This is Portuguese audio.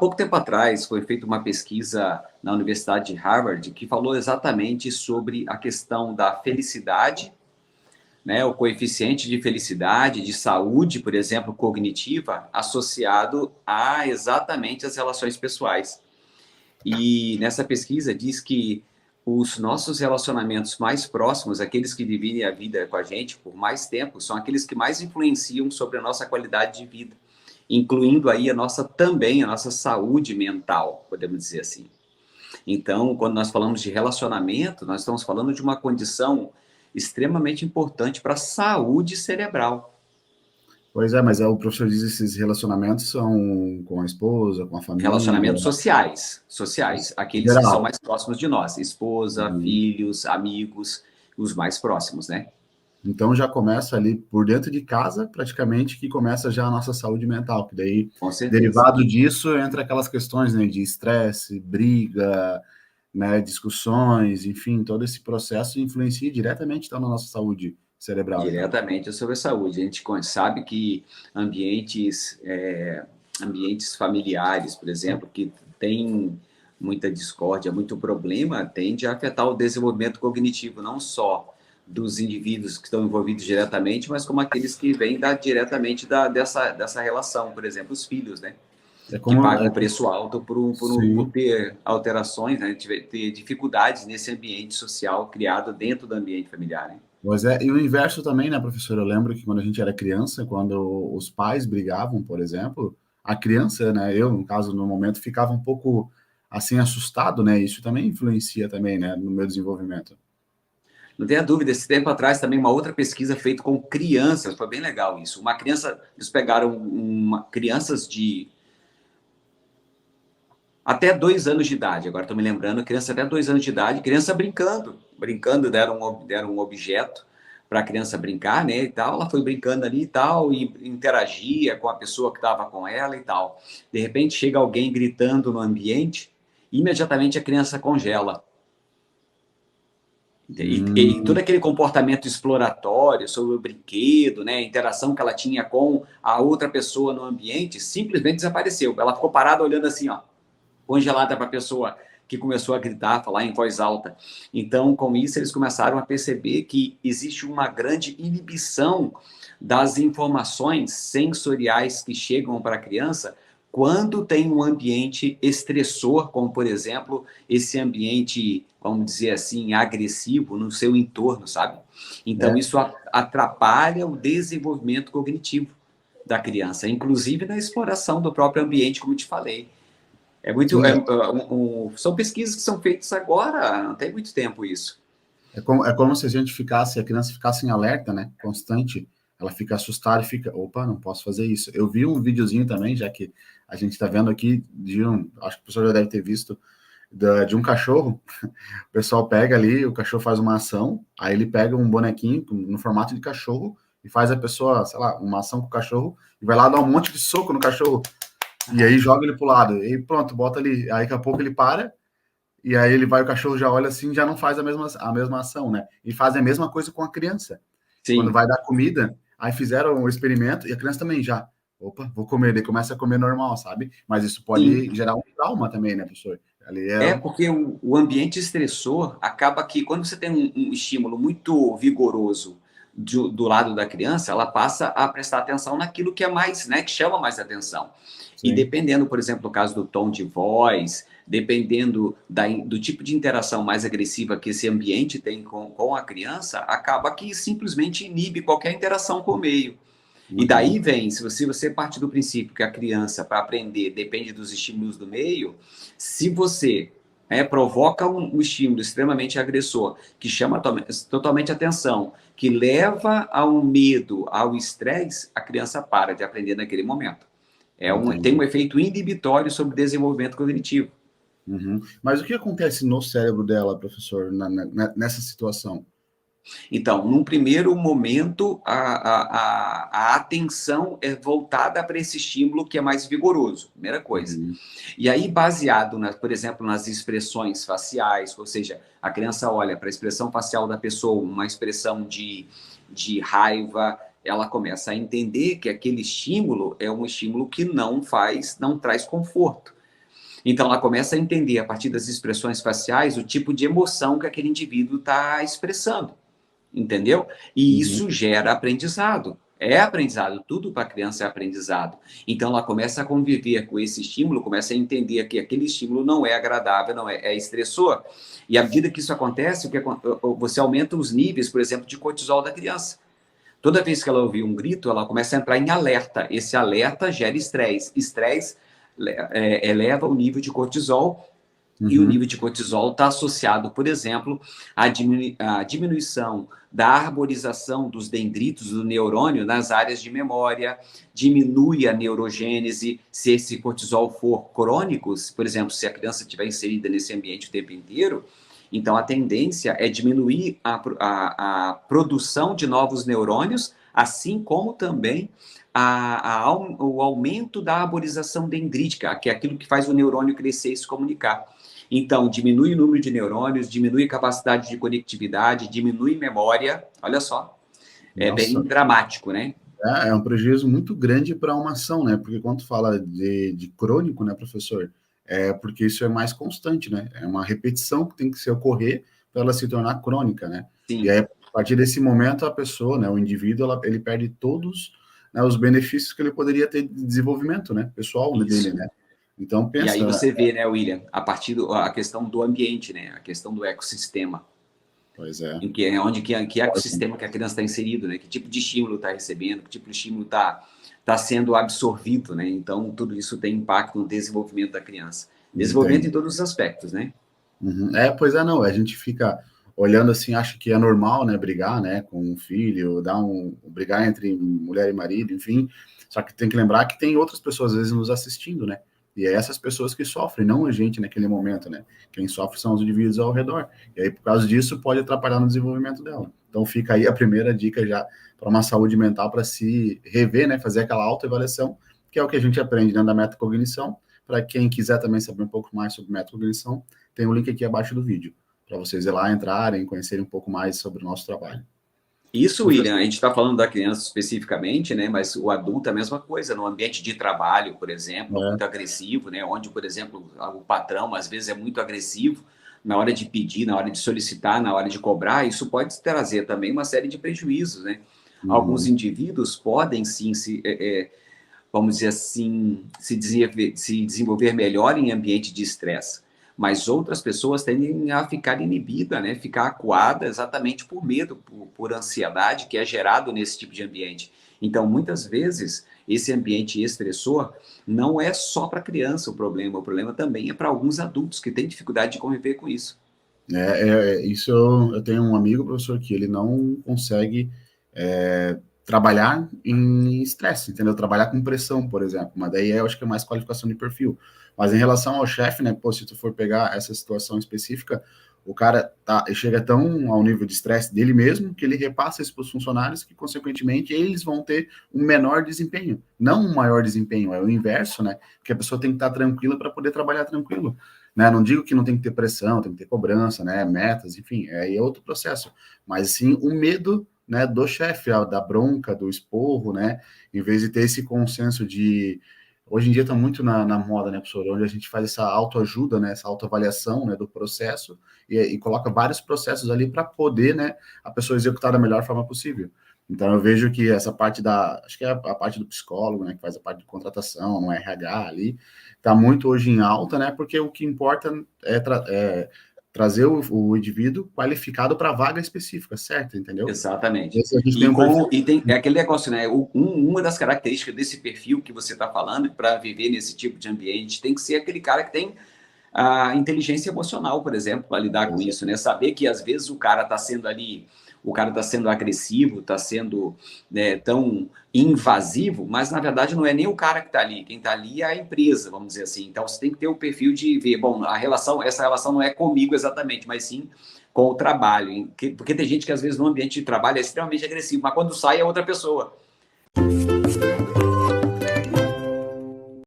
pouco tempo atrás foi feita uma pesquisa na Universidade de Harvard que falou exatamente sobre a questão da felicidade, né, o coeficiente de felicidade, de saúde, por exemplo, cognitiva, associado a exatamente as relações pessoais. E nessa pesquisa diz que os nossos relacionamentos mais próximos, aqueles que dividem a vida com a gente por mais tempo, são aqueles que mais influenciam sobre a nossa qualidade de vida, incluindo aí também a nossa saúde mental, podemos dizer assim. Então, quando nós falamos de relacionamento, nós estamos falando de uma condição extremamente importante para a saúde cerebral. Pois é, mas o professor diz que esses relacionamentos são com a esposa, com a família, Relacionamentos sociais, em aqueles que são geral. mais próximos de nós, esposa, Uhum. filhos, amigos, os mais próximos, né? Então já começa ali por dentro de casa, praticamente, que começa já a nossa saúde mental, que daí, Com certeza. derivado disso, entra aquelas questões, né, de estresse, briga, né, discussões, enfim, todo esse processo influencia diretamente então, na nossa saúde cerebral, então. Diretamente sobre a saúde. A gente sabe que ambientes familiares, por exemplo, que têm muita discórdia, muito problema, tende a afetar o desenvolvimento cognitivo, não só dos indivíduos que estão envolvidos diretamente, mas como aqueles que vêm diretamente dessa relação, por exemplo, os filhos, né? É Que como, pagam um preço alto por sim, ter alterações, né? Ter dificuldades nesse ambiente social criado dentro do ambiente familiar, né? pois é, e o inverso também, né, professor? Eu lembro que quando a gente era criança, quando os pais brigavam, por exemplo, a criança, né, eu, no caso, no momento, ficava um pouco, assim, assustado, né? Isso também influencia também, né, no meu desenvolvimento. Não tenha dúvida, esse tempo atrás também uma outra pesquisa feita com crianças, foi bem legal isso. Uma criança, eles pegaram crianças de até 2 anos de idade, agora estou me lembrando, criança até 2 anos de idade, criança brincando, deram um objeto para a criança brincar, né, e tal, ela foi brincando ali e tal, e interagia com a pessoa que estava com ela e tal. De repente chega alguém gritando no ambiente, imediatamente a criança congela. E todo Hum, aquele comportamento exploratório sobre o brinquedo, né, a interação que ela tinha com a outra pessoa no ambiente, simplesmente desapareceu. Ela ficou parada olhando assim, ó, congelada para a pessoa que começou a gritar, falar em voz alta. Então, com isso, eles começaram a perceber que existe uma grande inibição das informações sensoriais que chegam para a criança quando tem um ambiente estressor, como, por exemplo, esse ambiente, vamos dizer assim, agressivo no seu entorno, sabe? Então, é, isso atrapalha o desenvolvimento cognitivo da criança, inclusive na exploração do próprio ambiente, como te falei. É muito. sim, São pesquisas que são feitas agora, não tem muito tempo isso. é como se a gente ficasse, a criança ficasse em alerta, né, constante, ela fica assustada e fica, opa, não posso fazer isso. Eu vi um videozinho também, já que a gente está vendo aqui, acho que o professor já deve ter visto, de um cachorro. O pessoal pega ali, o cachorro faz uma ação, aí ele pega um bonequinho no formato de cachorro e faz a pessoa, sei lá, uma ação com o cachorro e vai lá dar um monte de soco no cachorro e aí joga ele pro lado e pronto, bota ali. Aí daqui a pouco ele para e aí ele vai, o cachorro já olha assim, já não faz a mesma ação, né? E faz a mesma coisa com a criança. Quando Sim. vai dar comida, aí fizeram um experimento e a criança também já, opa, vou comer, ele começa a comer normal, sabe? Mas isso Sim. pode gerar um trauma também, né, professor? Ali É porque o ambiente estressor acaba que, quando você tem um estímulo muito vigoroso do lado da criança, ela passa a prestar atenção naquilo que é mais, né, que chama mais atenção. E sim. dependendo, por exemplo, no caso do tom de voz, dependendo do tipo de interação mais agressiva que esse ambiente tem com a criança, acaba que simplesmente inibe qualquer interação com o meio. E daí Uhum. vem, se você parte do princípio que a criança, para aprender, depende dos estímulos do meio, se você provoca um estímulo extremamente agressor, que chama totalmente atenção, que leva ao medo, ao estresse, a criança para de aprender naquele momento. Tem Entendi. um efeito inibitório sobre o desenvolvimento cognitivo. Uhum. Mas o que acontece no cérebro dela, professor, nessa situação? Então, num primeiro momento, a atenção é voltada para esse estímulo que é mais vigoroso, primeira coisa. Uhum. E aí, baseado, por exemplo, nas expressões faciais, ou seja, a criança olha para a expressão facial da pessoa, uma expressão de raiva, ela começa a entender que aquele estímulo é um estímulo que não traz conforto. Então, ela começa a entender, a partir das expressões faciais, o tipo de emoção que aquele indivíduo está expressando, entendeu? E Uhum. isso gera aprendizado. É aprendizado, tudo para a criança é aprendizado. Então, ela começa a conviver com esse estímulo, começa a entender que aquele estímulo não é agradável, não é estressor. E à medida que isso acontece, você aumenta os níveis, por exemplo, de cortisol da criança. Toda vez que ela ouvir um grito, ela começa a entrar em alerta. Esse alerta gera estresse. Estresse eleva o nível de cortisol, e o nível de cortisol está associado, por exemplo, à diminuição da arborização dos dendritos do neurônio nas áreas de memória, diminui a neurogênese se esse cortisol for crônico, por exemplo, se a criança estiver inserida nesse ambiente o tempo inteiro, então a tendência é diminuir a produção de novos neurônios, assim como também o aumento da arborização dendrítica, que é aquilo que faz o neurônio crescer e se comunicar. Então, diminui o número de neurônios, diminui a capacidade de conectividade, diminui memória. Olha só, é bem Nossa, dramático, né? é um prejuízo muito grande para uma ação, né? Porque quando tu fala de crônico, né, professor? É porque isso é mais constante, né? É uma repetição que tem que se ocorrer para ela se tornar crônica, né? E Sim. aí, a partir desse momento, a pessoa, né, o indivíduo, ele perde todos, né, os benefícios que ele poderia ter de desenvolvimento, né, pessoal dele, Isso. né? Então, E aí pensa, você vê, né, William, a partir a questão do ambiente, né? A questão do ecossistema. pois é, Em que ecossistema que a criança está inserido, né? Que tipo de estímulo está recebendo, que tipo de estímulo está sendo absorvido, né? Então, tudo isso tem impacto no desenvolvimento da criança. Desenvolvimento tem. em todos os aspectos, né? Uhum. Pois é, não, a gente fica olhando assim, acha que é normal, né, brigar, né, com um filho, brigar entre mulher e marido, enfim, só que tem que lembrar que tem outras pessoas, às vezes, nos assistindo, né, e é essas pessoas que sofrem, não a gente naquele momento, né, quem sofre são os indivíduos ao redor, e aí, por causa disso, pode atrapalhar no desenvolvimento dela. Então, fica aí a primeira dica já para uma saúde mental, para se rever, né, fazer aquela autoavaliação, que é o que a gente aprende dentro da metacognição. Para quem quiser também saber um pouco mais sobre metacognição, tem um link aqui abaixo do vídeo, para vocês ir lá, entrarem, conhecerem um pouco mais sobre o nosso trabalho. Isso, William, Professor, a gente está falando da criança especificamente, né? Mas o adulto é a mesma coisa. No ambiente de trabalho, por exemplo, né? muito agressivo, né? Onde, por exemplo, o patrão às vezes é muito agressivo na hora de pedir, na hora de solicitar, na hora de cobrar, isso pode trazer também uma série de prejuízos, né? Alguns Uhum. indivíduos podem sim vamos dizer assim, se desenvolver melhor em ambiente de estresse. Mas outras pessoas tendem a ficar inibidas, né? Ficar acuada exatamente por medo, por ansiedade que é gerado nesse tipo de ambiente. Então, muitas vezes, esse ambiente estressor não é só para criança o problema também é para alguns adultos que têm dificuldade de conviver com isso. Isso eu tenho um amigo, professor, que ele não consegue trabalhar em estresse, entendeu? Trabalhar com pressão, por exemplo. Mas daí eu acho que é mais qualificação de perfil. Mas em relação ao chefe, né? Pô, se tu for pegar essa situação específica, o cara chega tão ao nível de estresse dele mesmo que ele repassa isso para os funcionários que, consequentemente, eles vão ter um menor desempenho. Não um maior desempenho, é o inverso, né? Porque a pessoa tem que estar tranquila para poder trabalhar tranquilo. Né? Não digo que não tem que ter pressão, tem que ter cobrança, né? Metas, enfim, é outro processo. Mas sim o medo, né, do chefe, da bronca, do esporro, né? Em vez de ter esse consenso de. Hoje em dia está muito na moda, né, professor? Onde a gente faz essa autoajuda, né, essa autoavaliação, né, do processo e coloca vários processos ali para poder, né, a pessoa executar da melhor forma possível. Então eu vejo que essa parte acho que é a parte do psicólogo, né, que faz a parte de contratação, no RH ali, está muito hoje em alta, né? Porque o que importa trazer o indivíduo qualificado para a vaga específica, certo? Entendeu? Exatamente. Esse a gente tem um perfil. É aquele negócio, né? Uma das características desse perfil que você está falando para viver nesse tipo de ambiente tem que ser aquele cara que tem a inteligência emocional, por exemplo, para lidar com isso, né? Saber que às vezes o cara está sendo agressivo, está sendo, né, tão invasivo, mas na verdade não é nem o cara que está ali, quem está ali é a empresa, vamos dizer assim. Então você tem que ter o perfil de ver, bom, essa relação não é comigo exatamente, mas sim com o trabalho, porque tem gente que às vezes no ambiente de trabalho é extremamente agressivo, mas quando sai é outra pessoa.